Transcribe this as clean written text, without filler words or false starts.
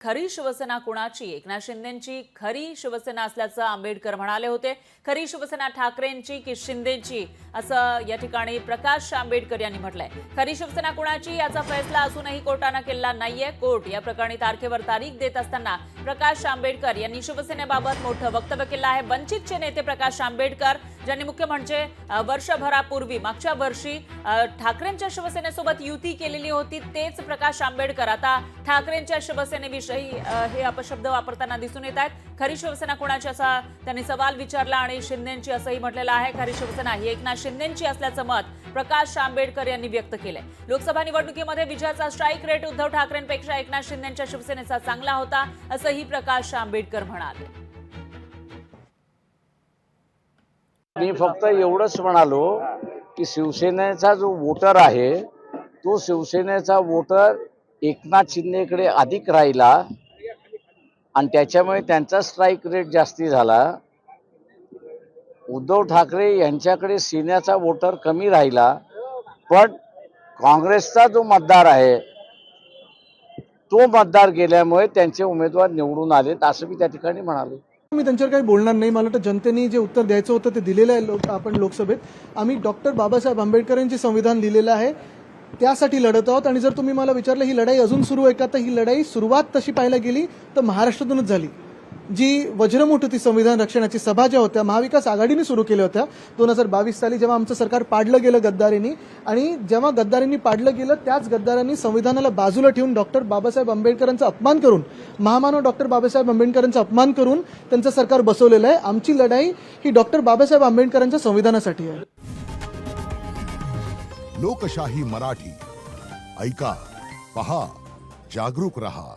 खरी शिवसेना कुणाची? एकनाथ शिंदेंची खरी शिवसेना असल्याचं आंबेडकर म्हणाले होते। खरी शिवसेना ठाकरेंची की शिंदेची, असं या ठिकाणी प्रकाश आंबेडकर यांनी म्हटलंय। खरी शिवसेना कुणाची याचा फैसला अजूनही कोर्टाने केलेला नाहीये। कोर्ट या प्रकरणी तारखेवर तारीख देत असताना प्रकाश आंबेडकर यांनी शिवसेनेबाबत मोठं वक्तव्य केलं आहे। वंचितचे नेते प्रकाश आंबेडकर ज्यांनी मुख्य म्हणजे वर्षभरापूर्वी मागच्या वर्षी ठाकरेंच्या शिवसेनेसोबत युती केलेली होती, तेच प्रकाश आंबेडकर आता ठाकरेंच्या शिवसेनेविषयी हे अपशब्द वापरताना दिसून येत आहेत। खरी शिवसेना कोणाची असा त्यांनी सवाल विचारला आणि शिंदेंची असंही म्हटलेलं आहे। खरी शिवसेना ही एकनाथ शिंदेंची असल्याचं मत प्रकाश आंबेडकर यांनी व्यक्त केलंय। लोकसभा निवडणुकीमध्ये विजयाचा स्ट्राईक रेट उद्धव ठाकरेंपेक्षा एकनाथ शिंदेंच्या शिवसेनेचा चांगला होता, असंही प्रकाश आंबेडकर म्हणाले। मी फक्त एवढंच म्हणालो की शिवसेनेचा जो वोटर आहे तो शिवसेनेचा वोटर एकनाथ शिंदेकडे अधिक राहिला आणि त्याच्यामुळे त्यांचा स्ट्राईक रेट जास्ती झाला। उद्धव ठाकरे यांच्याकडे सेनेचा वोटर कमी राहिला, पण काँग्रेसचा जो मतदार आहे तो मतदार गेल्यामुळे त्यांचे उमेदवार निवडून आलेत, असं मी त्या ठिकाणी म्हणालो। मी त्यांच्यावर काही बोलणार नाही। मला वाटतं जनतेने जे उत्तर द्यायचं होतं ते दिलेलं आहे। आपण लोकसभेत आम्ही डॉक्टर बाबासाहेब आंबेडकरांचे संविधान लिहिलेलं आहे, त्यासाठी लढत आहोत। आणि जर तुम्ही मला विचारलं ही लढाई अजून सुरू आहे का, तर ही लढाई सुरुवात तशी पाहायला गेली तर महाराष्ट्रातूनच झाली। जी वज्रमुठ होती संविधान रक्षणाची सभा ज्या होत्या महाविकास आघाडीने सुरू केल्या होत्या 2022 साली, जेव्हा आमचं सरकार पाडलं गेलं गद्दारींनी, आणि जेव्हा गद्दारींनी पाडलं गेलं त्याच गद्दारांनी संविधानाला बाजूला ठेवून डॉक्टर बाबासाहेब आंबेडकरांचा अपमान करून, महामानव डॉक्टर बाबासाहेब आंबेडकरांचा अपमान करून त्यांचं सरकार बसवलेलं आहे। आमची लढाई ही डॉक्टर बाबासाहेब आंबेडकरांच्या संविधानासाठी आहे। लोकशाही मराठी ऐका, पहा, जागरूक रहा।